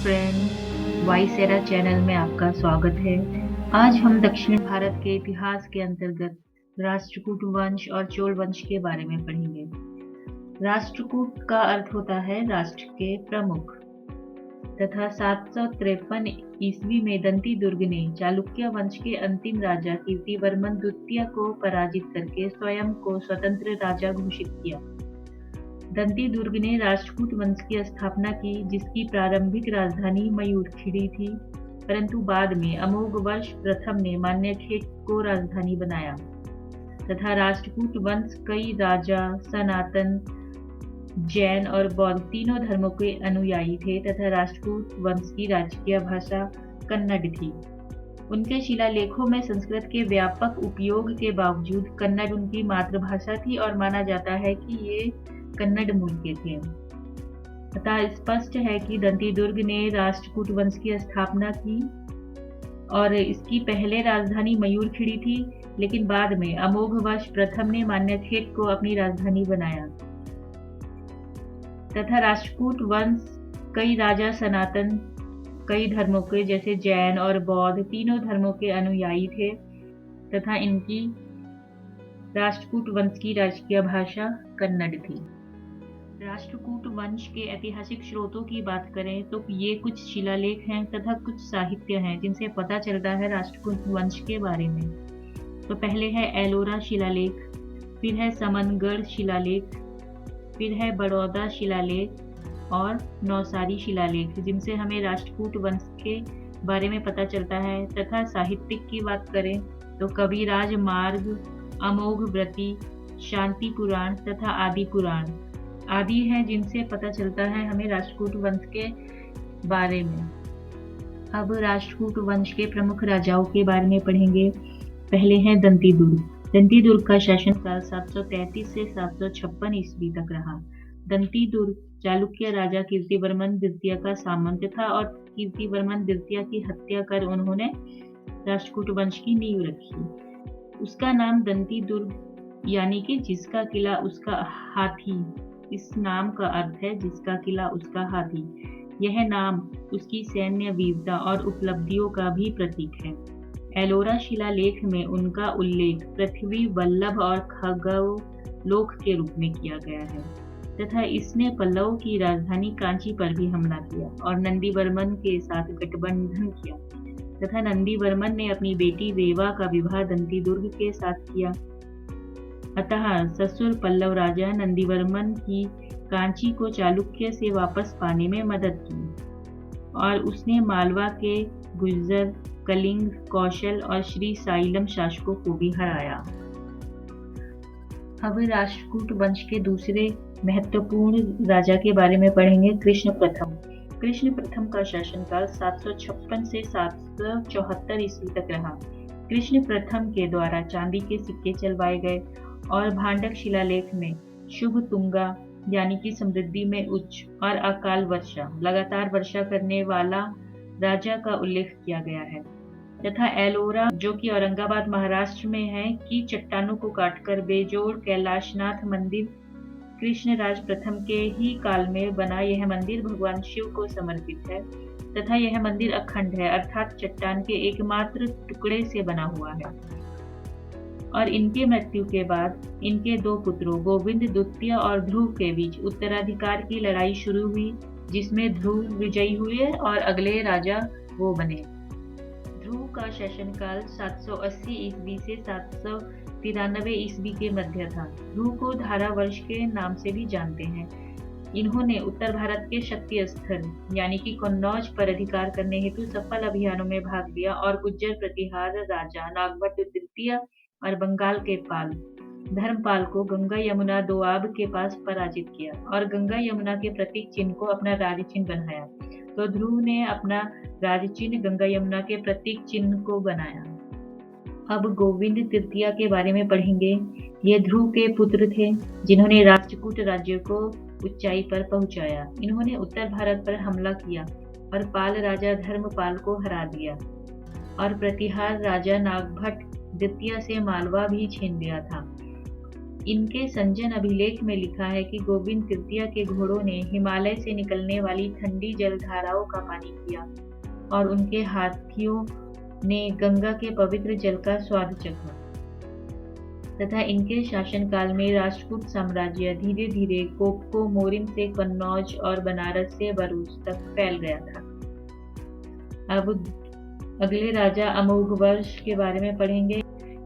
Friend, वाइसेरा channel में आपका स्वागत है। आज हम दक्षिण भारत के इतिहास के अंतर्गत राष्ट्रकूट वंश और चोल वंश के बारे में पढ़ेंगे। राष्ट्रकूट का अर्थ होता है राष्ट्र के प्रमुख तथा 753 ईस्वी में दंती दुर्ग ने चालुक्य वंश के अंतिम राजा कीर्तिवर्मन द्वितीय को पराजित करके स्वयं को स्वतंत्र राजा घोषित किया। दंती दुर्ग ने राष्ट्रकूट वंश की स्थापना की, जिसकी प्रारंभिक राजधानी मयूरखिड़ी थी, परंतु बाद में अमोघवर्ष प्रथम ने मान्यखेट को राजधानी बनाया तथा राष्ट्रकूट वंश कई राजा, सनातन, जैन और बौद्ध तीनों धर्मों के अनुयायी थे तथा राष्ट्रकूट वंश की राजकीय भाषा कन्नड़ थी। उनके शिलालेखों में संस्कृत के व्यापक उपयोग के बावजूद कन्नड़ उनकी मातृभाषा थी और माना जाता है कि ये कन्नड़ मूल के थे। अतः स्पष्ट है कि दंती दुर्ग ने राष्ट्रकूट वंश की स्थापना की और इसकी पहले राजधानी मयूरखिड़ी थी, लेकिन बाद में अमोघवर्ष प्रथम ने मान्यखेट को अपनी राजधानी बनाया तथा राष्ट्रकूट वंश कई राजा, सनातन, कई धर्मों के जैसे जैन और बौद्ध तीनों धर्मों के अनुयायी थे तथा इनकी राष्ट्रकूट वंश की राजकीय भाषा कन्नड़ थी। राष्ट्रकूट वंश के ऐतिहासिक स्रोतों की बात करें तो ये कुछ शिलालेख हैं तथा कुछ साहित्य हैं जिनसे पता चलता है राष्ट्रकूट वंश के बारे में। तो पहले है एलोरा शिलालेख, फिर है समनगढ़ शिलालेख, फिर है बड़ौदा शिलालेख और नौसारी शिलालेख, जिनसे हमें राष्ट्रकूट वंश के बारे में पता चलता है। तथा साहित्यिक की बात करें तो कविराज मार्ग, अमोघव्रती, शांति पुराण तथा आदि पुराण आदि हैं, जिनसे पता चलता है हमें राष्ट्रकूट वंश के बारे में। अब राष्ट्रकूट वंश के प्रमुख राजाओं के बारे में पढ़ेंगे। पहले हैं दंती दुर्ग। दंती दुर्ग का शासनकाल 733 से 756 ईस्वी तक रहा। दंती दुर्ग चालुक्य राजा कीर्तिवर्मन द्वितीय का सामंत था और कीर्तिवर्मन द्वितीय की हत्या कर उन्होंने राष्ट्रकूट वंश की नींव रखी। उसका नाम दंती दुर्ग यानी कि जिसका किला उसका हाथी, इस नाम का अर्थ है जिसका किला उसका हाथी। यह नाम उसकी सैन्य वीरता और उपलब्धियों का भी प्रतीक है। एलोरा शिलालेख में उनका उल्लेख पृथ्वी वल्लभ और खगवलोक के रूप में किया गया है तथा इसने पल्लव की राजधानी कांची पर भी हमला किया और नंदीवर्मन के साथ गठबंधन किया तथा नंदीवर्मन ने अपनी बेटी रेवा का विवाह दंती दुर्ग के साथ किया। अतः ससुर पल्लव राजा नंदीवर्मन की कांची को चालुक्य से वापस पाने में मदद की और उसने मालवा के गुर्जर, कलिंग, कौशल और श्री साइलम शासकों को भी हराया। अब राष्ट्रकूट वंश के दूसरे महत्वपूर्ण राजा के बारे में पढ़ेंगे, कृष्ण प्रथम। कृष्ण प्रथम का शासनकाल 756 से 774 ईस्वी तक रहा। कृष्ण प्रथम के द्वारा चांदी के सिक्के चलवाए गए और भांडक शिलालेख में शुभ तुंगा यानी कि समृद्धि में उच्च और अकाल वर्षा, लगातार वर्षा करने वाला राजा का उल्लेख किया गया है तथा एलोरा, जो कि औरंगाबाद महाराष्ट्र में है, की चट्टानों को काटकर बेजोड़ कैलाशनाथ मंदिर कृष्णराज प्रथम के ही काल में बना यह मंदिर भगवान शिव को समर्पित है तथा यह मंदिर अखंड है, अर्थात चट्टान के एकमात्र टुकड़े से बना हुआ है। और इनके मृत्यु के बाद इनके दो पुत्रों गोविंद द्वितीय और ध्रुव के बीच उत्तराधिकार की लड़ाई शुरू हुई, जिसमें ध्रुव विजयी हुए और अगले राजा वो बने। ध्रुव का शासनकाल 780 ईस्वी से 793 ईस्वी के मध्य था। ध्रुव को धारावर्ष के नाम से भी जानते हैं। इन्होंने उत्तर भारत के शक्ति स्थल यानी कि कन्नौज पर अधिकार करने हेतु सफल अभियानों में भाग लिया और गुज्जर प्रतिहार राजा नागभट्ट द्वितीय और बंगाल के पाल धर्मपाल को गंगा यमुना दोआब के पास पराजित किया और गंगा यमुना के प्रतीक चिन्ह को अपना राज्य चिन्ह बनाया। तो ध्रुव ने अपना राज्य चिन्ह गंगा यमुना के प्रतीक चिन्ह को बनाया। अब गोविंद तृतीय के बारे में पढ़ेंगे। ये ध्रुव के पुत्र थे जिन्होंने राष्ट्रकूट राज्य को ऊंचाई पर पहुंचाया। इन्होंने उत्तर भारत पर हमला किया और पाल राजा धर्मपाल को हरा दिया और प्रतिहार राजा नागभट्ट द्वितीय से मालवा भी छीन लिया था। इनके संजन अभिलेख में लिखा है कि गोविंद तृतीय के घोड़ों ने हिमालय से निकलने वाली ठंडी जलधाराओं का पानी पिया और उनके हाथियों ने गंगा के पवित्र जल का स्वाद चखा तथा इनके शासनकाल में राष्ट्रकूट साम्राज्य धीरे धीरे कोपको मोरिन से कन्नौज और बनारस से भरूच तक फैल गया था। अब अगले राजा अमोघवर्ष के बारे में पढ़ेंगे।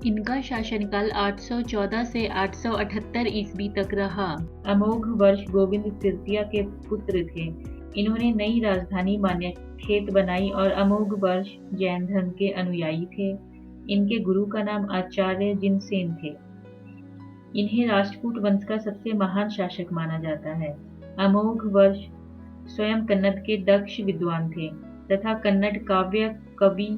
इनका शासनकाल 814 से 878 ईस्वी तक रहा। अमोघवर्ष गोविंद तृतीय के पुत्र थे। इन्होंने नई राजधानी मान्यखेत बनाई और अमोघवर्ष जैन धर्म के अनुयायी थे। इनके गुरु का नाम आचार्य जिनसेन थे। इन्हें राष्ट्रकूट वंश का सबसे महान शासक माना जाता है। अमोघवर्ष स्वयं कन्नड़ के दक्ष विद्वान थे तथा कन्नड़ काव्य कवि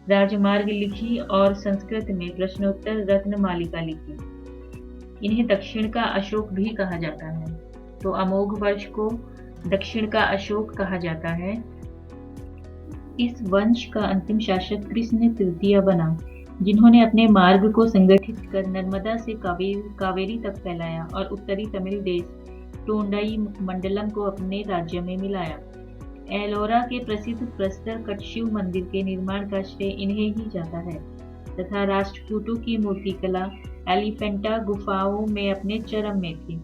राजमार्ग लिखी और संस्कृत में प्रश्नोत्तर रत्नमालिका लिखी। इन्हें दक्षिण का अशोक भी कहा जाता है। तो अमोघवर्ष को दक्षिण का अशोक कहा जाता है। इस वंश का अंतिम शासक कृष्ण तृतीय बना, जिन्होंने अपने मार्ग को संगठित कर नर्मदा से कावेरी तक फैलाया और उत्तरी तमिल देश टोंडई मंडलम को अपने राज्य में मिलाया। एलोरा के प्रसिद्ध प्रस्तर कट शिव मंदिर के निर्माण का श्रेय इन्हें ही जाता है तथा राष्ट्रकूटों की मूर्तिकला एलिफेंटा गुफाओं में अपने चरम में थी।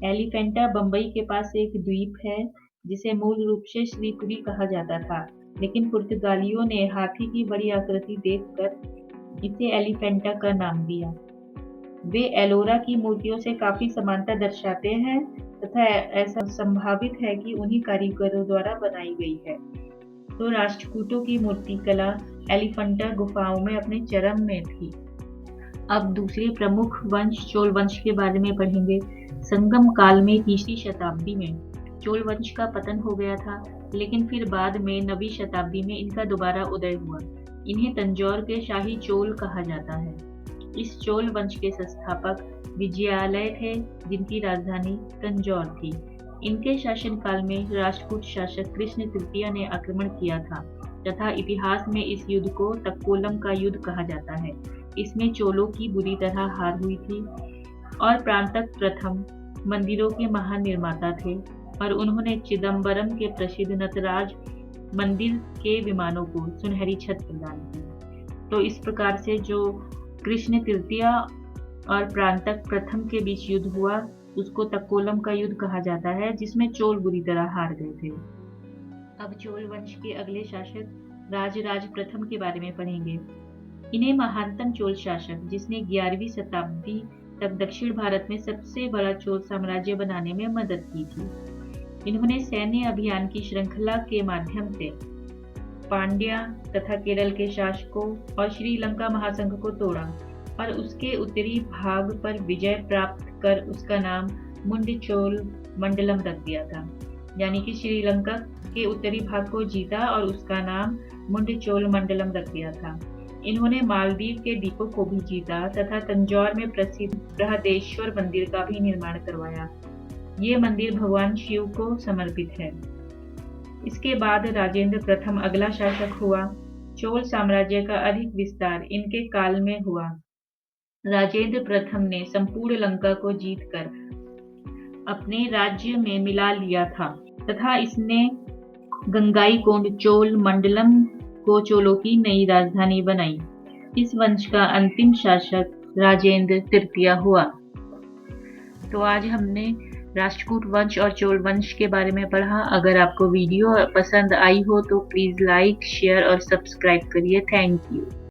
एलिफेंटा बंबई के पास एक द्वीप है जिसे मूल रूप से श्रीपुरी कहा जाता था, लेकिन पुर्तगालियों ने हाथी की बड़ी आकृति देखकर इसे एलिफेंटा का नाम दिया। वे एलोरा की मूर्तियों से काफी समानता दर्शाते हैं तथा ऐसा संभावित है कि उन्हीं कारीगरों द्वारा बनाई गई है। तो राष्ट्रकूटों की मूर्तिकला एलिफेंटा गुफाओं में अपने चरम में थी। अब दूसरे प्रमुख वंश चोल वंश के बारे में पढ़ेंगे। संगम काल में तीसरी शताब्दी में चोल वंश का पतन हो गया था, लेकिन फिर बाद में 9वीं शताब्दी में इनका दोबारा उदय हुआ। इन्हें तंजौर के शाही चोल कहा जाता है। इस चोल वंश के संस्थापक विजयालय थे, जिनकी राजधानी तंजौर थी। इनके शासनकाल में राष्ट्रकूट शासक कृष्ण तृतीय ने आक्रमण किया था तथा इतिहास में इस युद्ध को तक्कोलम का युद्ध कहा जाता है। इसमें चोलों की बुरी तरह हार हुई थी और प्रांतक प्रथम मंदिरों के महान निर्माता थे और उन्होंने चिदम्बरम के प्रसिद्ध नटराज मंदिर के विमानों को सुनहरी छत प्रदान की। तो इस प्रकार से जो कृष्ण तृतीय और प्रांतक प्रथम के बीच युद्ध हुआ उसको तक्कोलम का युद्ध कहा जाता है, जिसमें चोल बुरी तरह हार गए थे। अब चोल वंश के अगले शासक राजराज प्रथम के बारे में पढ़ेंगे। इन्हें महानतम चोल शासक, जिसने 11वीं शताब्दी तक दक्षिण भारत में सबसे बड़ा चोल साम्राज्य बनाने में मदद की थी। इन्होंने सैन्य अभियान की श्रृंखला के माध्यम से पांड्या तथा केरल के शासकों और श्रीलंका महासंघ को तोड़ा और उसके उत्तरी भाग पर विजय प्राप्त कर उसका नाम मुंडचोल मंडलम रख दिया था। यानी कि श्रीलंका के उत्तरी भाग को जीता और उसका नाम मुंडचोल मंडलम रख दिया था। इन्होंने मालदीव के द्वीपों को भी जीता तथा तंजौर में प्रसिद्ध बृहदेश्वर मंदिर का भी निर्माण करवाया। ये मंदिर भगवान शिव को समर्पित है। इसके बाद राजेंद्र प्रथम अगला शासक हुआ। चोल साम्राज्य का अधिक विस्तार इनके काल में हुआ। राजेंद्र प्रथम ने संपूर्ण लंका को जीतकर अपने राज्य में मिला लिया था तथा इसने गंगाईकोंड चोल मंडलम को चोलों की नई राजधानी बनाई। इस वंश का अंतिम शासक राजेंद्र तृतीय हुआ। तो आज हमने राष्ट्रकूट वंश और चोल वंश के बारे में पढ़ा। अगर आपको वीडियो पसंद आई हो तो प्लीज लाइक, शेयर और सब्सक्राइब करिए। Thank you.